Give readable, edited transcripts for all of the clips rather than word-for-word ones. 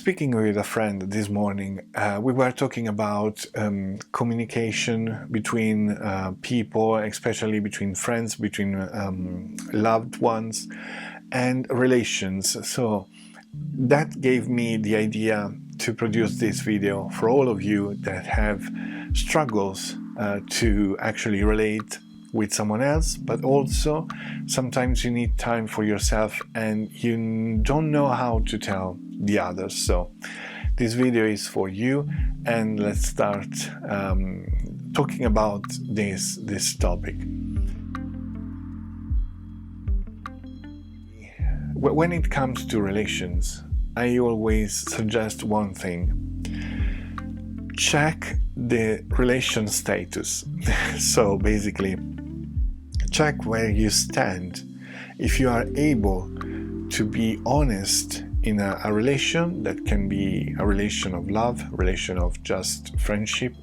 speaking with a friend this morning. We were talking about communication between people, especially between friends, between loved ones, and relations. So that gave me the idea to produce this video for all of you that have struggles to actually relate with someone else, but also sometimes you need time for yourself and you don't know how to tell the others. So this video is for you, and let's start talking about this topic. When it comes to relations, I always suggest one thing: check the relation status. So basically, check where you stand. If you are able to be honest in a relation, that can be a relation of love, relation of just friendship,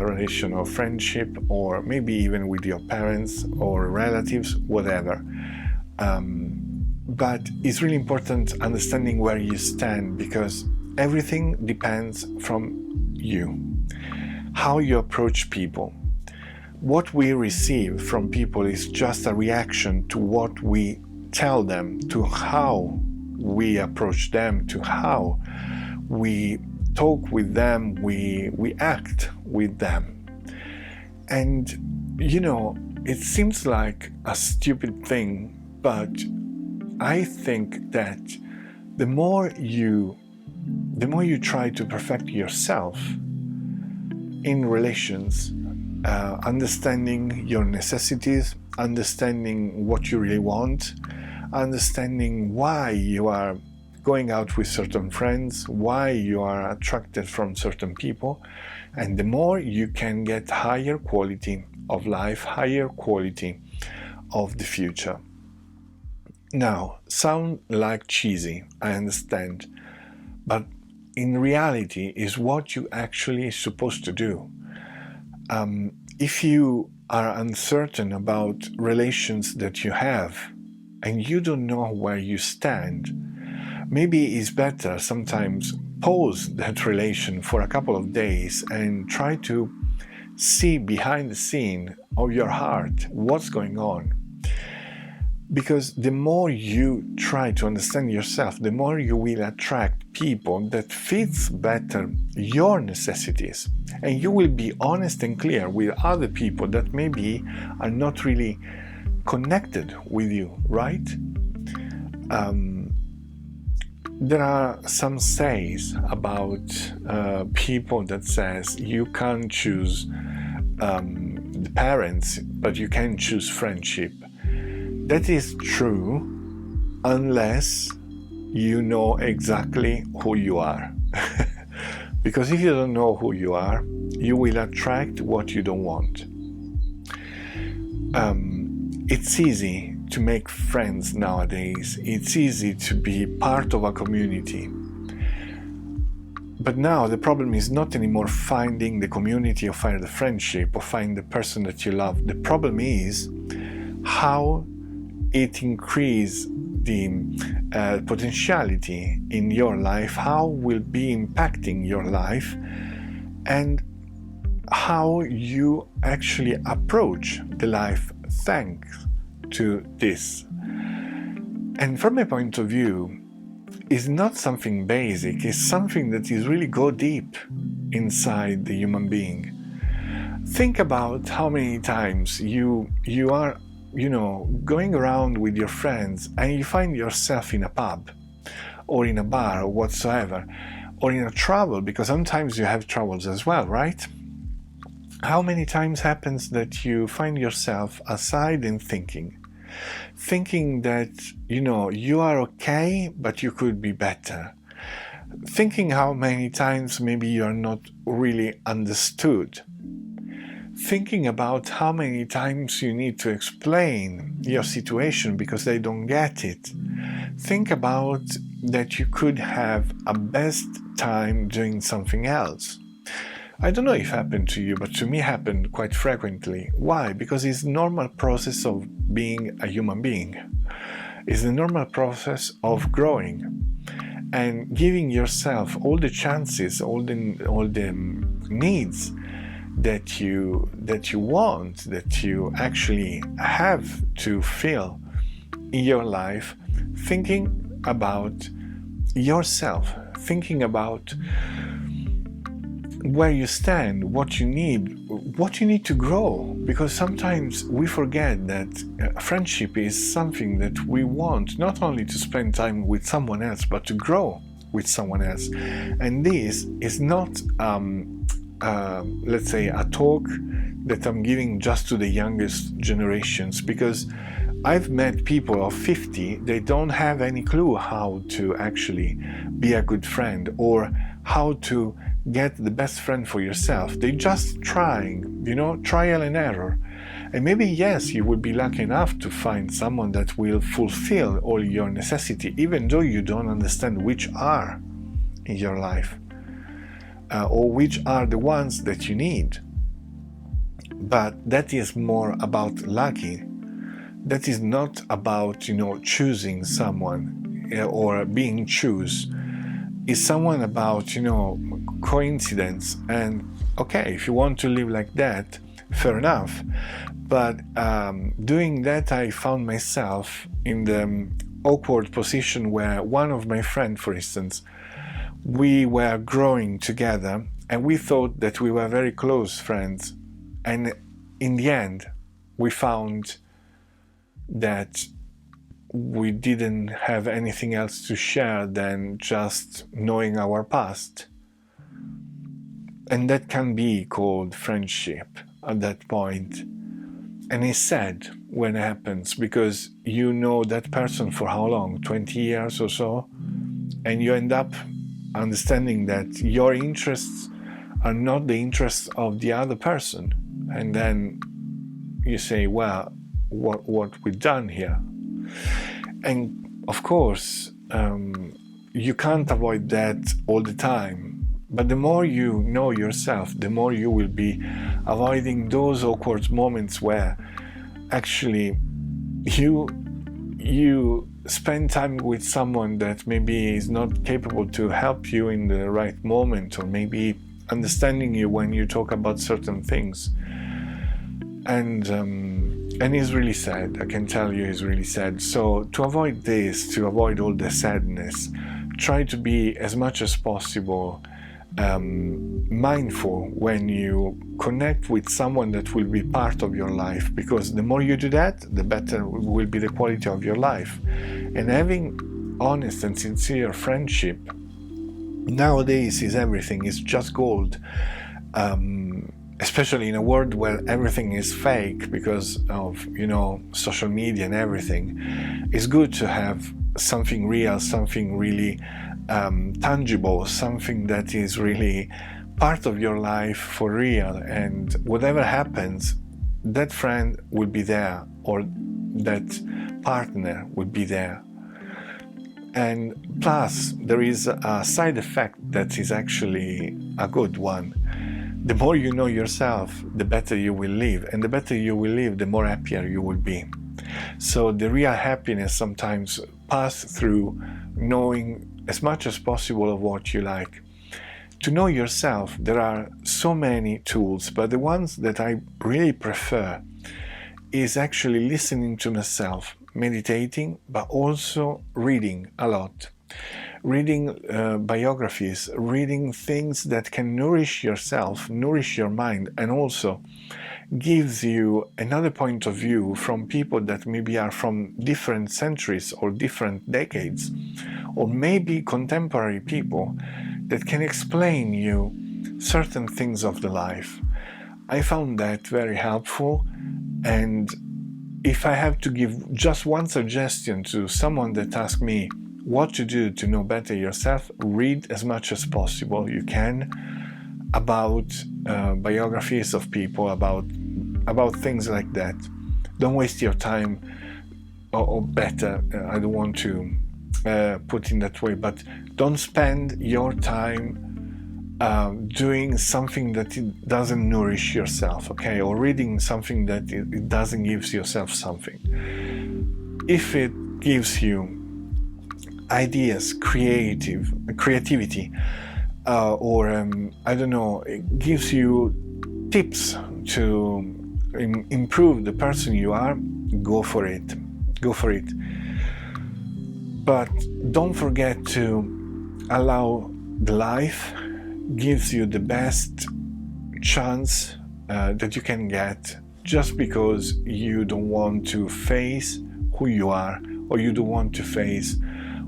relation of friendship, or maybe even with your parents or relatives, whatever. But it's really important understanding where you stand, because everything depends from you, how you approach people. What we receive from people is just a reaction to what we tell them, to how we approach them, to how we talk with them, we act with them. And you know, it seems like a stupid thing, but I think that the more you try to perfect yourself in relations, understanding your necessities, understanding what you really want, understanding why you are going out with certain friends, why you are attracted from certain people, and the more you can get higher quality of life, higher quality of the future. Now, sound like cheesy, I understand, but in reality is what you actually supposed to do. If you are uncertain about relations that you have and you don't know where you stand, maybe it's better sometimes pause that relation for a couple of days and try to see behind the scene of your heart what's going on. Because the more you try to understand yourself, the more you will attract people that fits better your necessities. And you will be honest and clear with other people that maybe are not really connected with you, right? There are some says about people that says you can't choose the parents, but you can choose friendship. That is true unless you know exactly who you are. Because if you don't know who you are, you will attract what you don't want. It's easy to make friends nowadays. It's easy to be part of a community. But now the problem is not anymore finding the community or find the friendship or find the person that you love. The problem is how it increases the potentiality in your life, how will be impacting your life, and how you actually approach the life thanks to this. And from my point of view, it's not something basic, it's something that is really go deep inside the human being. Think about how many times you are going around with your friends and you find yourself in a pub or in a bar or whatsoever, or in a travel, because sometimes you have travels as well, right? How many times happens that you find yourself aside and thinking that, you are okay, but you could be better. Thinking how many times maybe you are not really understood. Thinking about how many times you need to explain your situation because they don't get it. Think about that you could have a best time doing something else. I don't know if it happened to you, but to me it happened quite frequently. Why? Because it's the normal process of being a human being. It's the normal process of growing. and giving yourself all the chances, all the needs that you want, that you actually have to feel in your life, thinking about yourself, thinking about where you stand, what you need to grow, because sometimes we forget that friendship is something that we want not only to spend time with someone else, but to grow with someone else. And this is not let's say a talk that I'm giving just to the youngest generations, because I've met people of 50, they don't have any clue how to actually be a good friend or how to get the best friend for yourself. They're just trying, trial and error. And maybe, yes, you will be lucky enough to find someone that will fulfill all your necessities, even though you don't understand which are in your life, or which are the ones that you need. But that is more about lucky. That is not about, choosing someone or being choose. It's someone about, coincidence. And okay, if you want to live like that, fair enough. But doing that, I found myself in the awkward position where one of my friends, for instance, we were growing together and we thought that we were very close friends. And in the end, we found that we didn't have anything else to share than just knowing our past. And that can be called friendship at that point. And it's sad when it happens, because you know that person for how long? 20 years or so? And you end up understanding that your interests are not the interests of the other person. And then you say, well, what we've done here? And of course, you can't avoid that all the time. But the more you know yourself, the more you will be avoiding those awkward moments where actually you spend time with someone that maybe is not capable to help you in the right moment, or maybe understanding you when you talk about certain things. And it's really sad. I can tell you, it's really sad. So to avoid this, to avoid all the sadness, try to be as much as possible mindful when you connect with someone that will be part of your life, because the more you do that, the better will be the quality of your life. And having honest and sincere friendship nowadays is everything. It's just gold. Especially in a world where everything is fake because of, social media and everything. It's good to have something real, something really tangible, something that is really part of your life for real. And whatever happens, that friend will be there, or that partner will be there. And plus, there is a side effect that is actually a good one. The more you know yourself, the better you will live. And the better you will live, the more happier you will be. So the real happiness sometimes passes through knowing as much as possible of what you like. To know yourself, there are so many tools, but the ones that I really prefer is actually listening to myself, meditating, but also reading a lot. Reading biographies, reading things that can nourish yourself, nourish your mind, and also gives you another point of view from people that maybe are from different centuries or different decades, or maybe contemporary people that can explain you certain things of the life. I found that very helpful, and if I have to give just one suggestion to someone that asks me what to do to know better yourself, read as much as possible you can about biographies of people, about things like that. Don't waste your time, or better, I don't want to put in that way, but don't spend your time doing something that it doesn't nourish yourself, okay, or reading something that it doesn't give yourself something. If it gives you ideas, creativity, or I don't know, it gives you tips to improve the person you are, go for it. Go for it. But don't forget to allow the life gives you the best chance that you can get, just because you don't want to face who you are, or you don't want to face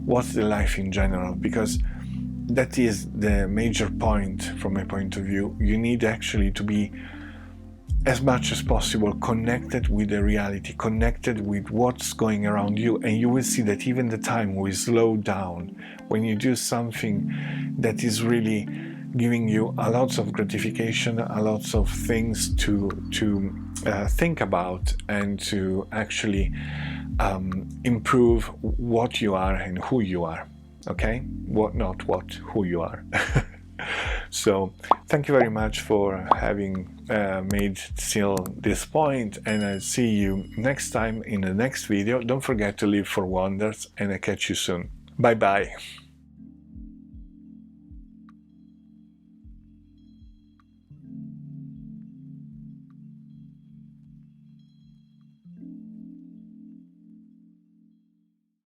what's the life in general, because that is the major point from my point of view. You need actually to be as much as possible connected with the reality, connected with what's going around you, and you will see that even the time will slow down when you do something that is really giving you a lot of gratification, a lot of things to think about, and to actually improve what you are and who you are. Okay? Who you are. So thank you very much for having made till this point, and I'll see you next time in the next video. Don't forget to live for wonders, and I'll catch you soon. Bye bye.